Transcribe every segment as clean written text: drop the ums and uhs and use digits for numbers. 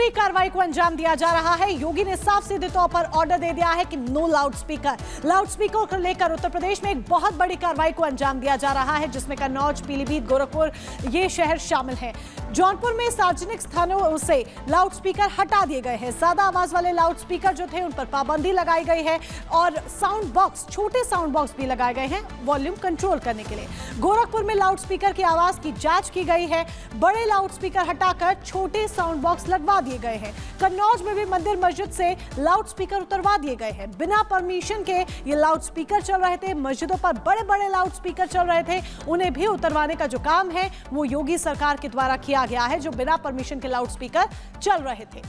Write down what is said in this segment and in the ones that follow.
बड़ी कार्रवाई को अंजाम दिया जा रहा है। योगी ने साफ सीधे तौर पर ऑर्डर दे दिया है कि नो लाउडस्पीकर को लेकर उत्तर प्रदेश में एक बहुत बड़ी कार्रवाई को अंजाम दिया जा रहा है, जिसमें कन्नौज, पीलीभीत, गोरखपुर ये शहर शामिल हैं। जौनपुर में सार्वजनिक स्थानों से लाउडस्पीकर हटा दिए गए हैं। ज्यादा आवाज वाले लाउडस्पीकर जो थे उन पर पाबंदी लगाई गई है और साउंड बॉक्स, छोटे साउंड बॉक्स भी लगाए गए हैं वॉल्यूम कंट्रोल करने के लिए। गोरखपुर में लाउडस्पीकर की आवाज की जांच की गई है। बड़े लाउडस्पीकर हटाकर छोटे साउंड बॉक्स लगवा दिए गए हैं। कन्नौज में भी मंदिर मस्जिद से लाउडस्पीकर उतरवा दिए गए हैं। बिना परमिशन के ये लाउडस्पीकर चल रहे थे। मस्जिदों पर बड़े बड़े लाउडस्पीकर चल रहे थे, उन्हें भी उतरवाने का जो काम है वो योगी सरकार के द्वारा किया गया है, जो बिना परमिशन के लाउडस्पीकर चल रहे थे।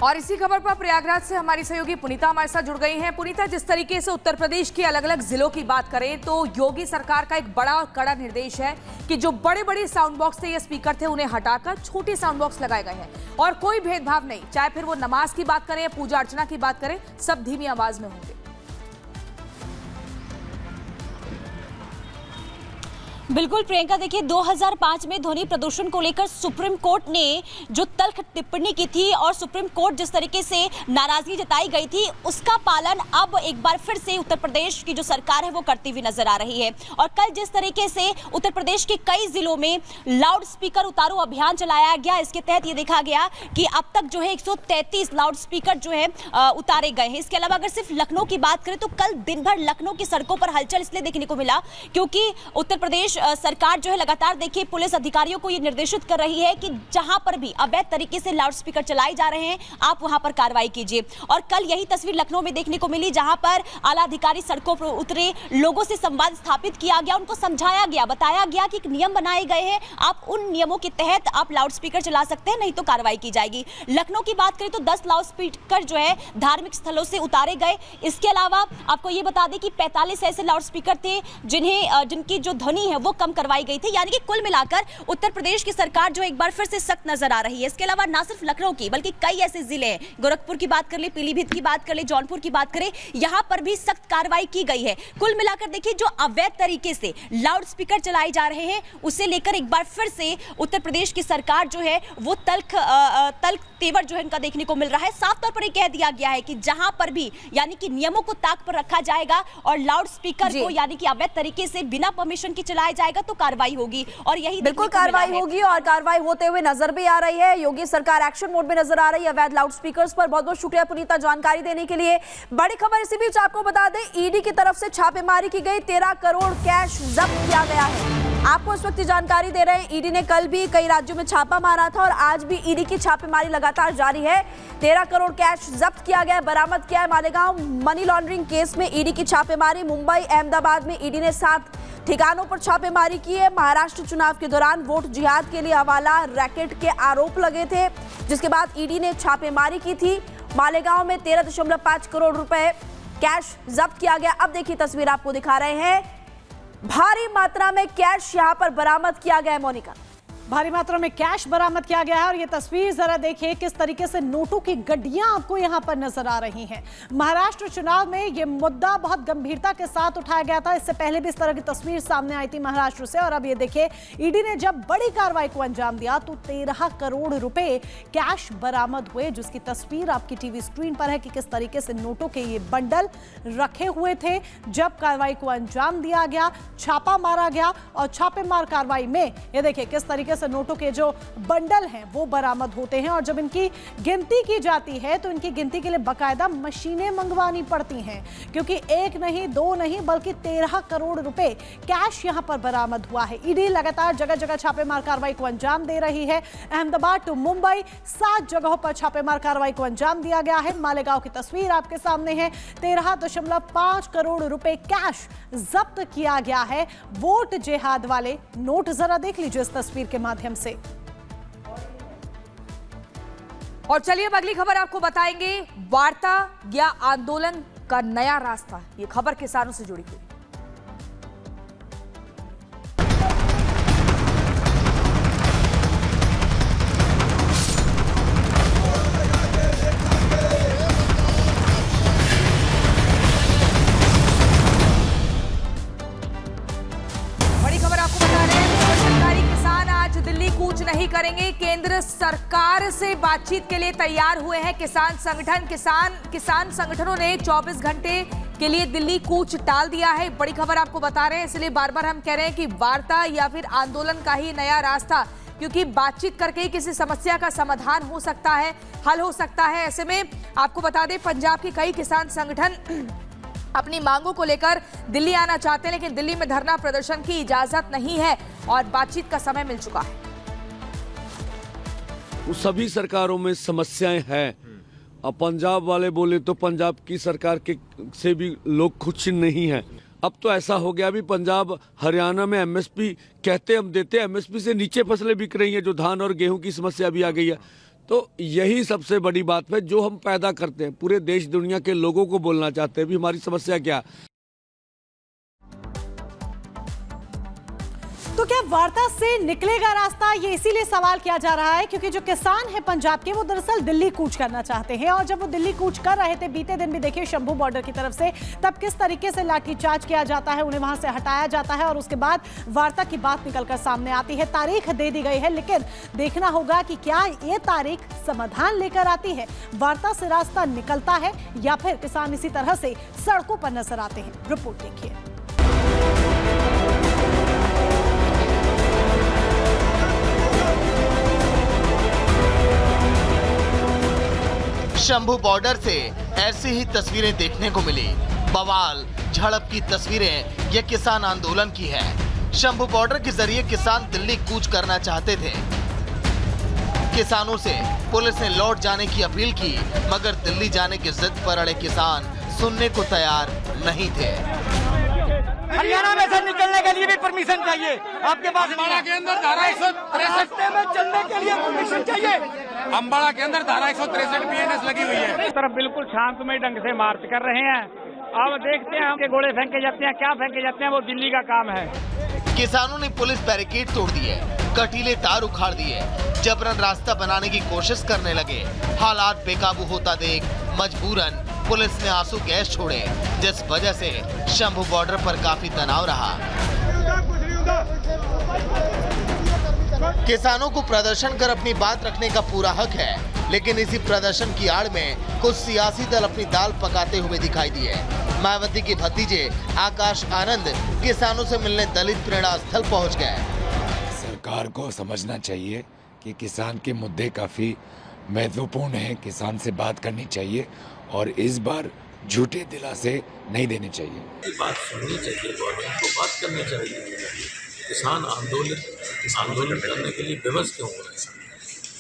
और इसी खबर पर प्रयागराज से हमारी सहयोगी पुनीता हमारे साथ जुड़ गई हैं। पुनीता, जिस तरीके से उत्तर प्रदेश के अलग अलग जिलों की बात करें तो योगी सरकार का एक बड़ा और कड़ा निर्देश है कि जो बड़े बड़े साउंड बॉक्स थे, ये स्पीकर थे, उन्हें हटाकर छोटे साउंड बॉक्स लगाए गए हैं और कोई भेदभाव नहीं, चाहे फिर वो नमाज की बात करें या पूजा अर्चना की बात करें, सब धीमी आवाज में होंगे। बिल्कुल प्रियंका, देखिए 2005 में ध्वनि प्रदूषण को लेकर सुप्रीम कोर्ट ने जो तल्ख टिप्पणी की थी और सुप्रीम कोर्ट जिस तरीके से नाराजगी जताई गई थी, उसका पालन अब एक बार फिर से उत्तर प्रदेश की जो सरकार है वो करती हुई नजर आ रही है। और कल जिस तरीके से उत्तर प्रदेश के कई जिलों में लाउड स्पीकर उतारो अभियान चलाया गया, इसके तहत ये देखा गया कि अब तक जो है 133 लाउड स्पीकर जो है उतारे गए हैं। इसके अलावा अगर सिर्फ लखनऊ की बात करें तो कल दिन भर लखनऊ की सड़कों पर हलचल इसलिए देखने को मिला क्योंकि उत्तर प्रदेश सरकार जो है लगातार देखिए पुलिस अधिकारियों को ये निर्देशित कर रही है कि जहां पर भी अवैध तरीके से लाउडस्पीकर चलाए जा रहे हैं, आप वहां पर कार्रवाई कीजिए। और कल यही तस्वीर लखनऊ में देखने को मिली, जहां पर आला अधिकारी सड़कों पर उतरे, लोगों से संवाद स्थापित किया गया, उनको समझाया गया, बताया गया कि नियम बनाए गए हैं, आप उन नियमों के तहत आप लाउडस्पीकर चला सकते हैं, नहीं तो कार्रवाई की जाएगी। लखनऊ की बात करें तो 10 लाउडस्पीकर जो है धार्मिक स्थलों से उतारे गए। इसके अलावा आपको ये बता दें कि 45 ऐसे लाउडस्पीकर थे जिनकी जो ध्वनि है वो कम करवाई गई थी। यानी कि कुल मिलाकर उत्तर प्रदेश की सरकार जो एक बार फिर से सख्त नजर आ रही है। इसके अलावा ना सिर्फ लखनऊ की बल्कि कई ऐसे जिले हैं, गोरखपुर की बात कर ले, पीलीभीत की बात कर ले, जौनपुर की बात करें, यहां पर भी सख्त कार्रवाई की गई है। कुल मिलाकर देखिए जो अवैध तरीके से लाउड स्पीकर चलाए जा रहे हैं उसे लेकर एक बार फिर से उत्तर प्रदेश की सरकार जो है वो तल्ख तेवर जो है इनका देखने को मिल रहा है। साफ तौर पर यह कह दिया गया है कि जहां पर भी यानी कि नियमों को ताक पर रखा जाएगा और लाउड स्पीकर को यानी कि अवैध तरीके से बिना परमिशन के चलाया जाएगा तो कार्रवाई होगी। और यही बिल्कुल कार्रवाई होगी और कार्रवाई होते हुए नजर भी आ रही है। योगी सरकार एक्शन मोड में नजर आ रही है अवैध लाउड स्पीकर्स पर। बहुत बहुत शुक्रिया पुनीता जानकारी देने के लिए। बड़ी खबर इसी बीच आपको बता दें, ईडी की तरफ से छापेमारी की गई, 13 करोड़ कैश जब्त किया गया है। आपको इस वक्त जानकारी दे रहे हैं, ईडी ने कल भी कई राज्यों में छापा मारा था और आज भी ईडी की छापेमारी लगातार जारी है। 13 करोड़ कैश जब्त किया गया, बरामद किया है। मालेगांव मनी लॉन्ड्रिंग केस में ईडी की छापेमारी। मुंबई, अहमदाबाद में ईडी ने 7 ठिकानों पर छापेमारी की है। महाराष्ट्र चुनाव के दौरान वोट जिहाद के लिए हवाला रैकेट के आरोप लगे थे, जिसके बाद ईडी ने छापेमारी की थी। मालेगांव में 13.5 करोड़ रुपए कैश जब्त किया गया। अब देखिए तस्वीर आपको दिखा रहे हैं, भारी मात्रा में कैश यहां पर बरामद किया गया है। मोनिका, भारी मात्रा में कैश बरामद किया गया है और ये तस्वीर जरा देखिए किस तरीके से नोटों की गड्डियां आपको यहां पर नजर आ रही हैं। महाराष्ट्र चुनाव में ये मुद्दा बहुत गंभीरता के साथ उठाया गया था। इससे पहले भी इस तरह की तस्वीर सामने आई थी महाराष्ट्र से। और अब ये देखिए ईडी ने जब बड़ी कार्रवाई को अंजाम दिया तो 13 करोड़ रुपए कैश बरामद हुए, जिसकी तस्वीर आपकी टीवी स्क्रीन पर है कि किस तरीके से नोटों के ये बंडल रखे हुए थे। जब कार्रवाई को अंजाम दिया गया, छापा मारा गया और छापेमार कार्रवाई में ये देखिए किस तरीके से नोटों के जो बंडल हैं वो बरामद होते हैं। और जब इनकी गिनती की जाती है तो इनकी गिनती के लिए बकायदा मशीनें मंगवानी पड़ती हैं, क्योंकि एक नहीं, दो नहीं, बल्कि 13 करोड़ रुपए कैश यहां पर बरामद हुआ है। ईडी लगातार जगह जगह छापेमार कार्रवाई को अंजाम दे रही है। अहमदाबाद टू मुंबई 7 जगहों पर छापेमार कार्रवाई को अंजाम दिया गया है। मालेगांव की तस्वीर आपके सामने है। 13.5 करोड़ रुपए कैश जब्त किया गया है। वोट जिहाद वाले नोट जरा देख लीजिए इस तस्वीर के माध्यम से। और चलिए अब अगली खबर आपको बताएंगे, वार्ता या आंदोलन का नया रास्ता। ये खबर किसानों से जुड़ी हुई। बड़ी खबर आपको बता रहे हैं, सरकारी किसान आज दिल्ली कूच नहीं करेंगे। केंद्र सरकार से बातचीत के लिए तैयार हुए हैं किसान संगठन। किसान संगठनों ने 24 घंटे के लिए दिल्ली कूच टाल दिया है। बड़ी खबर आपको बता रहे हैं, इसलिए बार बार हम कह रहे हैं कि वार्ता या फिर आंदोलन का ही नया रास्ता, क्योंकि बातचीत करके ही किसी समस्या का समाधान हो सकता है, हल हो सकता है। ऐसे में आपको बता दें, पंजाब के कई किसान संगठन अपनी मांगों को लेकर दिल्ली आना चाहते हैं, लेकिन दिल्ली में धरना प्रदर्शन की इजाजत नहीं है और बातचीत का समय मिल चुका है। सभी सरकारों में समस्याएं हैं। अब पंजाब वाले बोले तो पंजाब की सरकार के से भी लोग खुश नहीं हैं। अब तो ऐसा हो गया, अभी पंजाब हरियाणा में एमएसपी कहते हम देते, एमएसपी से नीचे फसलें बिक रही हैं, जो धान और गेहूं की समस्या भी आ गई है। तो यही सबसे बड़ी बात है जो हम पैदा करते हैं, पूरे देश दुनिया के लोगों को बोलना चाहते हैं भी हमारी समस्या क्या है। तो क्या वार्ता से निकलेगा रास्ता, ये इसीलिए सवाल किया जा रहा है क्योंकि जो किसान हैं पंजाब के, वो दरअसल दिल्ली कूच करना चाहते हैं। और जब वो दिल्ली कूच कर रहे थे, बीते दिन भी देखिए शंभू बॉर्डर की तरफ से, तब किस तरीके से लाठीचार्ज किया जाता है, उन्हें वहां से हटाया जाता है और उसके बाद वार्ता की बात निकलकर सामने आती है। तारीख दे दी गई है, लेकिन देखना होगा कि क्या ये तारीख समाधान लेकर आती है, वार्ता से रास्ता निकलता है या फिर किसान इसी तरह से सड़कों पर नजर आते हैं। रिपोर्ट देखिए। शंभू बॉर्डर से ऐसी ही तस्वीरें देखने को मिली। बवाल झड़प की तस्वीरें ये किसान आंदोलन की है। शंभू बॉर्डर के जरिए किसान दिल्ली कूच करना चाहते थे। किसानों से पुलिस ने लौट जाने की अपील की, मगर दिल्ली जाने की जिद पर अड़े किसान सुनने को तैयार नहीं थे। हरियाणा में से निकलने के लिए भी परमिशन चाहिए। आपके पास अम्बाड़ा के अंदर धारा 163 में चलने के लिए परमिशन चाहिए। अम्बाड़ा के अंदर धारा 163 बीएनएस लगी हुई है। इस तरफ बिल्कुल शांतमय ढंग से मार्च कर रहे हैं। अब देखते हैं हमके गोले फेंके जाते हैं, क्या फेंके जाते हैं, वो दिल्ली का काम है। किसानों ने पुलिस बैरिकेड तोड़ दिए, कटीले तार उखाड़ दिए, जबरन रास्ता बनाने की कोशिश करने लगे। हालात बेकाबू होता देख मजबूरन पुलिस ने आंसू गैस छोड़े, जिस वजह से शंभू बॉर्डर पर काफी तनाव रहा। किसानों को प्रदर्शन कर अपनी बात रखने का पूरा हक है, लेकिन इसी प्रदर्शन की आड़ में कुछ सियासी दल अपनी दाल पकाते हुए दिखाई दिए। मायावती के भतीजे आकाश आनंद किसानों से मिलने दलित प्रेरणा स्थल पहुंच गए। सरकार को समझना चाहिए कि किसान के मुद्दे काफी महत्वपूर्ण हैं, किसान से बात करनी चाहिए और इस बार झूठे दिलासे नहीं देने चाहिए। बात सुननी चाहिए, गवर्नमेंट को बात करनी चाहिए। किसान आंदोलन करने के लिए विवश क्यों हो रहे हैं?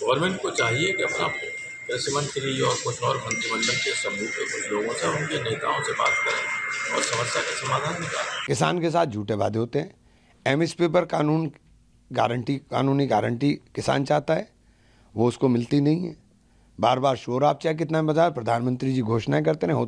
गवर्नमेंट को चाहिए कि अपना कृषि मंत्री और कुछ और मंत्रिमंडल के समूह के कुछ लोगों से, उनके नेताओं से बात करें और समस्या का समाधान निकालें। किसान के साथ झूठे वादे होते हैं। एमएसपी पर कानूनी गारंटी किसान चाहता है, वो उसको मिलती नहीं है। बार बार शोर आप चाहे कितना बजा, प्रधानमंत्री जी घोषणाएं करते रहे,